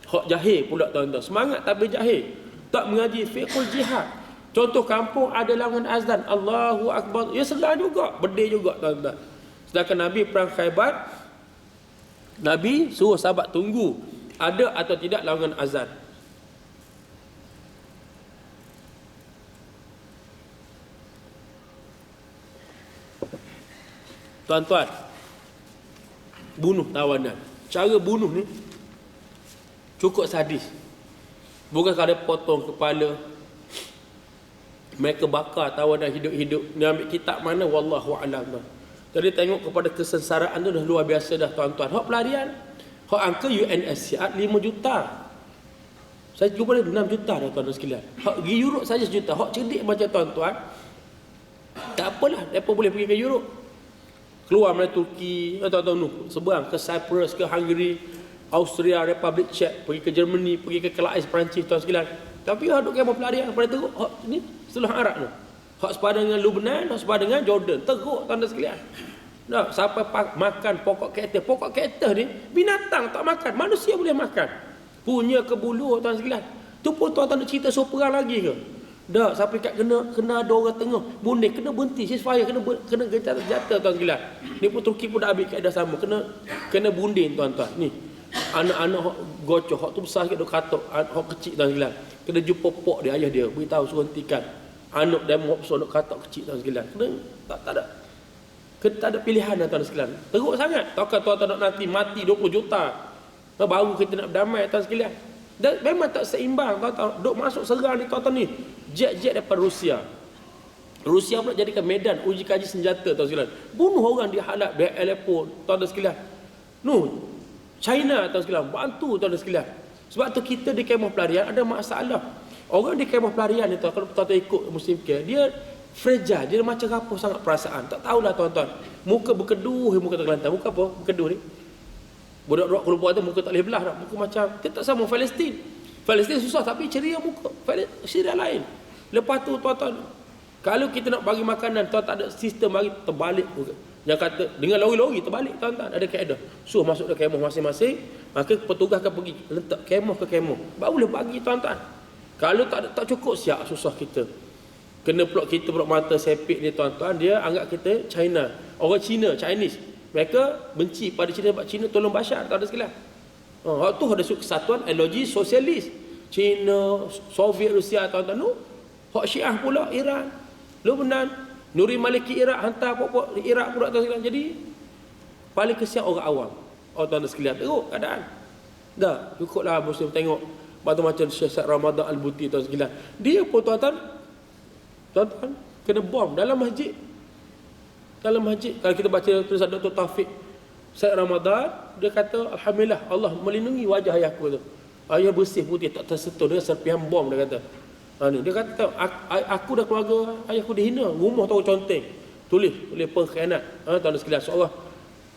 Speaker 1: Hak jahil pula tuan-tuan. Semangat tapi jahil. Tak mengaji fiqhul jihad. Contoh kampung ada lawan azan, Allahu Akbar. Ya segar juga, bedil juga tuan-tuan. Sedangkan Nabi perang Khaybar, Nabi suruh sahabat tunggu ada atau tidak lawan azan. Tuan-tuan, bunuh tawanan. Cara bunuh ni cukup sadis. Bukan kada potong kepala, mereka bakar tawanan hidup-hidup. Dia ambil kitab mana, wallahu a'lam. Jadi tengok kepada kesengsaraan tu dah luar biasa dah tuan-tuan. Hak pelarian, hak angka UNSCR 5 juta. Saya jumpa dia 6 juta dah tuan-tuan sekalian. Hak pergi Europe saja 1 juta. Hak cerdik macam tuan-tuan, tak apalah, mereka boleh pergi ke Europe. Keluar dari Turki, tuan-tuan, seberang ke Cyprus, ke Hungary, Austria, Republik Czech, pergi ke Germany, pergi ke Kelais, Perancis, tuan sekalian. Tapi hak duk kemah pelarian pada teruk. Hak ni seluruh Arab tu. Hak sepadan dengan Lebanon, hak sepadan dengan Jordan. Teruk tuan sekalian. Dah sampai makan pokok kaktus. Pokok kaktus ni binatang tak makan, manusia boleh makan. Punya kebulu tuan sekalian. Tu pun tuan-tuan nak cerita suruh perang lagi ke? Dah sampai kat kena ada orang tengah bunuh, kena berhenti ceasefire, kena gencatan senjata tuan sekalian. Ni pun Turki pun dah ambil kaedah sama, kena bunding tuan-tuan. Ni anak-anak hok gocoh, hok tu besar sikit duk katok, hok kecil tuan sekalian. Kena jumpa pok dia, ayah dia beritahu suruh hentikan. Anak dia mau besar duk katok kecil tuan sekalian. Tak ada pilihan tuan sekalian. Teruk sangat. Takkan tuan-tuan nak nanti mati 20 juta. Baru kita nak berdamai tuan sekalian. Dan memang tak seimbang tuan-tuan. Duk masuk serang ni tuan-tuan ni. Jet-jet daripada Rusia. Rusia pula jadikan medan uji kaji senjata tuan sekalian. Bunuh orang di Halab, di Aleppo tuan-tuan sekalian. China tuan sekalian bantu tuan sekalian. Sebab tu kita di kemah pelarian ada masalah. Orang di kemah pelarian ni kalau tuan-tuan ikut Muslim Care, dia fragile, dia macam rapuh sangat perasaan. Tak tahulah tuan-tuan. Muka berkeduh, muka tergelantar. Muka apa? Berkeduh ni. Budak-budak keluar tu muka tak boleh belah dah. Muka macam dia tak sama Palestin. Palestin susah tapi ceria muka. Syria lain. Lepas tu tuan-tuan, kalau kita nak bagi makanan, tuan tak ada sistem bagi terbalik. Yang kata dengan lori-lori terbalik tuan-tuan, ada kaedah. Suruh masuk ke kemah masing-masing, maka petugas akan pergi letak kemah ke kemah. Baru boleh bagi tuan-tuan. Kalau tak cukup siap susah kita. Kena pula kita pula mata sepik ni tuan-tuan, dia anggap kita China. Orang Cina, Chinese. Mereka benci pada Cina sebab Cina tolong Bashar, tak ada sekalian. Hak tu ada kesatuan ideologi sosialis. Cina, Soviet, Rusia tuan-tuan tu. Hak Syiah pula Iran, Lebanon, Nuri Maliki Iraq hantar pokok di Iraq pula tuan sekalian. Jadi paling kesian orang awam. Tuan-tuan sekalian, teruk keadaan. Dah, cukuplah Muslim tengok macam Syekh Ramadan Al-Buti tuan sekalian. Dia pun tuan-tuan kena bom dalam masjid. dalam masjid. Kalau kita baca tulisan Dr. Taufik Syed Ramadan, dia kata alhamdulillah Allah melindungi wajah ayahku tu. Ayah bersih putih, tak tersentuh dengan serpihan bom, dia kata. Dia kata aku dah keluarga ayahku dihina, rumah tahu conteng. Tulis pengkhianat. Tuan-tuan sekalian, seorang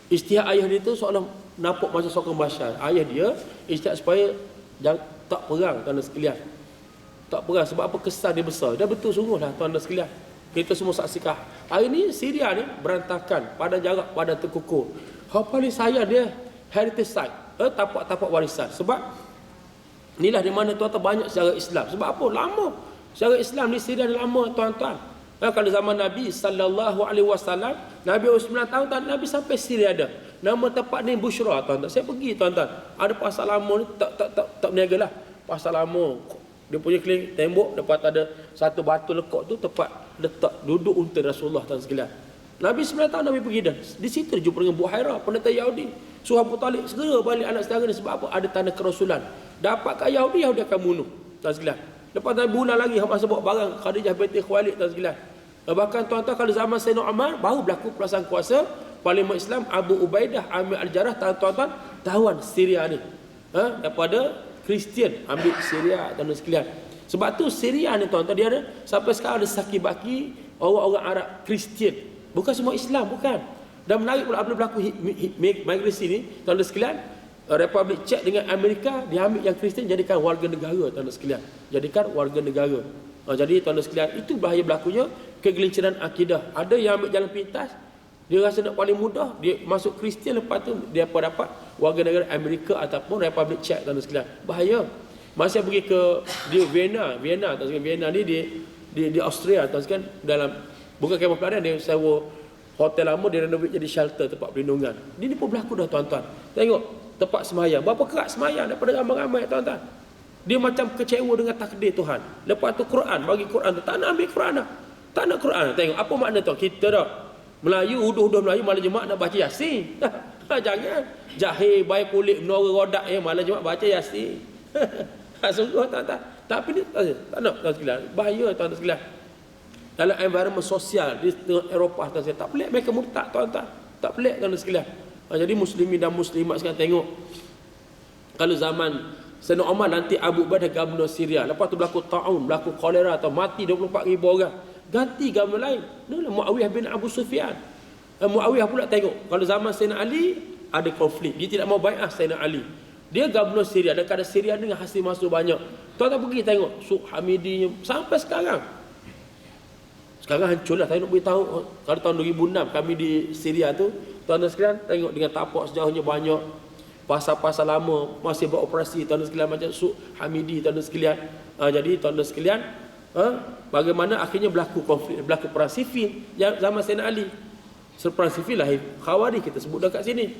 Speaker 1: ijtihad ayah dia tu seolah nampak macam sokong Bashar. Ayah dia ijtihad supaya tak perang, tuan-tuan sekalian. Tak perang sebab apa? Kesan dia besar. Dah betul sungguhlah tuan-tuan sekalian. Kita semua saksikan. Hari ni Syria ni berantakan, pada jarak, pada terkukur. Hal paling sayang dia heritage site, tapak-tapak warisan. Sebab inilah di mana tuan-tuan banyak sejarah Islam. Sebab apa? Lama. Sejarah Islam ni Syria dah lama tuan-tuan. Kalau zaman Nabi sallallahu alaihi wasallam, Nabi 9 tahun Nabi sampai Syria ada. Nama tempat ni Bushra tuan-tuan. Saya pergi tuan-tuan. Ada pasal lama ni tak berniaga lah. Pasal lama. Dia punya keliling tembok, dapat ada satu batu lekuk tu tempat letak duduk unta Rasulullah tuan sekalian. Nabi 9 tahun Nabi pergi dah. Di situ dia jumpa dengan Buhairah, pendeta Yahudi. Suruh Abu Talib segera balik anak saudara ni sebab apa? Ada tanda kerasulan. Dapat kat Yahudi akan bunuh tuan sekalian. Lepas tu bulan lagi masa bawa barang Khadijah binti Khuwailid tuan sekalian. Bahkan tuan-tuan kalau zaman Sayyidina Umar baru berlaku perasaan kuasa Parlimen Islam Abu Ubaidah Amir Al-Jarrah tuan-tuan tawan Syria ni. Daripada Kristian ambil Syria tuan-tuan sekalian. Sebab tu Syria ni tuan-tuan dia ada sampai sekarang ada saki-baki orang-orang Arab Kristian. Bukan semua Islam, bukan. Dan menarik pula apabila berlaku migrasi ni tuan-tuan sekalian, Republik Czech dengan Amerika dia ambil yang Kristian jadikan warga negara tuan-tuan sekalian. Jadikan warga negara. Jadi tuan-tuan sekalian, itu bahaya berlakunya kegelinciran akidah. Ada yang ambil jalan pintas, dia rasa nak paling mudah, dia masuk Kristian, lepas tu dia dapat warga negara Amerika ataupun Republik Czech tuan-tuan sekalian. Bahaya. Masa pergi ke Vienna tuan-tuan sekalian. Vienna ni di Austria tuan-tuan sekalian, dalam bukan kemah pelarian, dia sewa hotel lama, dia renovate jadi shelter, tempat perlindungan. Ini pun berlaku dah tuan-tuan. Tengok tempat semayang, berapa kerat semayang daripada ramai-ramai tuan-tuan. Dia macam kecewa dengan takdir Tuhan. Lepas tu Quran, bagi Quran tu tak nak ambil Quran dah. Tak nak Quran. Tengok apa makna tu? Kita dah Melayu, uduh Melayu, malam Jumaat nak baca Yasin. Jangan. Jahil, baik kulit, menora rodak, malam Jumaat baca Yasin. Sungguh tuan-tuan. Tapi ni tak nak tuan sekalian. Bahaya tuan sekalian. Dalam environment sosial di Eropah tuan sekalian, tak pelik mereka murtad tuan-tuan. Tak pelik tuan sekalian. Jadi muslimin dan muslimat sekarang tengok. Kalau zaman Sayyidina Umar nanti Abu Ubaidah gubernur Syria. Lepas tu berlaku ta'un, berlaku kolera atau mati 24,000 orang. Ganti gubernur lain. Inilah Muawiyah bin Abu Sufyan. Muawiyah pula tengok. Kalau zaman Sayyidina Ali ada konflik. Dia tidak mau bai'ah Sayyidina Ali. Dia gubernur Syria dan kadang Syria dengan hasil masuk banyak. Tuan-tuan pergi tengok Suq Hamidinya sampai sekarang. Sekarang hancurlah. Saya nak beritahu kalau tahun 2006 kami di Syria tu, tuan-tuan sekalian tengok dengan tapak sejauhnya banyak. Pasal-pasal lama masih beroperasi tuan-tuan sekalian macam Suq Hamidi tuan-tuan sekalian. Jadi tuan-tuan sekalian, bagaimana akhirnya berlaku konflik, berlaku perang sivil zaman Sayyidina Ali. Perang sivil lahir Khawarij, kita sebut dekat sini.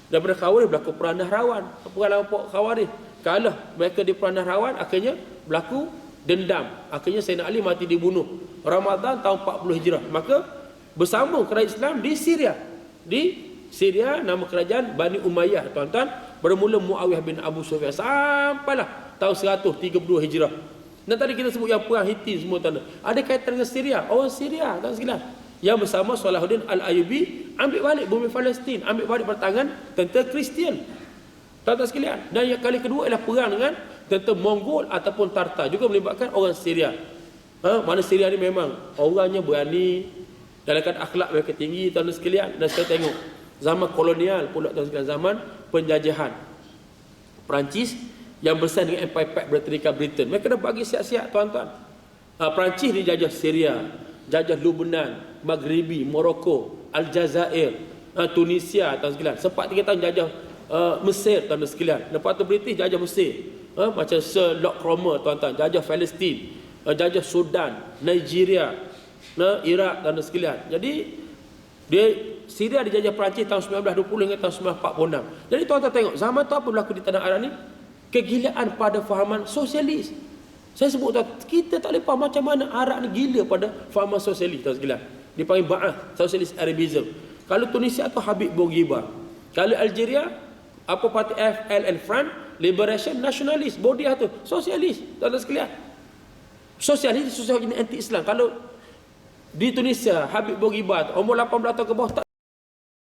Speaker 1: Daripada Khawarij berlaku perang Nahrawan. Perang Khawarij kalah mereka di perang Nahrawan, akhirnya berlaku dendam. Akhirnya Sayyidina Ali mati dibunuh Ramadan tahun 40 Hijrah. Maka bersambung kerajaan Islam di Syria. Di Syria nama kerajaan Bani Umayyah tuan-tuan, bermula Muawiyah bin Abu Sufyan sampailah tahun 132 Hijrah. Dan tadi kita sebut yang perang Hittin semua tuan-tuan, ada kaitan dengan Syria. Orang Syria tuan sekalian yang bersama Salahuddin Al-Ayyubi ambil balik bumi Palestin, ambil balik pertangan tentera Kristian tuan-tuan sekalian. Dan yang kali kedua ialah perang dengan tentera Mongol ataupun Tartar, juga melibatkan orang Syria. Mana Syria ni memang orangnya berani, dalam keadaan akhlak mereka tinggi tuan-tuan sekalian. Dan saya tengok zaman kolonial pula tuan sekalian, zaman penjajahan Perancis yang bersaing dengan Empire Pact Britain. Mereka dah bagi siap-siap tuan-tuan. Perancis dijajah Syria, jajah Lebanon, Maghribi, Morocco, Aljazair, Tunisia tuan sekalian. Sempat 3 tahun jajah Mesir tuan sekalian. Lepas tu British jajah Mesir. Macam Sir Lord Cromer tuan-tuan, jajah Palestin, jajah Sudan, Nigeria, Iraq tuan sekalian. Jadi dia Syria dijajah Perancis tahun 1920 hingga tahun 1946. Jadi tuan-tuan tengok zaman tu apa berlaku di tanah Arab ni? Kegilaan pada fahaman sosialis. Saya sebut tuan, kita tak boleh faham macam mana Arab ni gila pada fahaman sosialis tuan sekalian. Dipanggil Ba'ath, Socialist Arabism. Kalau Tunisia tu Habib Bourguiba. Kalau Algeria apa parti FLN, Front Liberation Nationalist, Bodiah tu sosialis tuan-tuan sekalian. Sosialis anti Islam. Kalau di Tunisia, Habib Bourguiba, umur 18 tahun ke bawah tak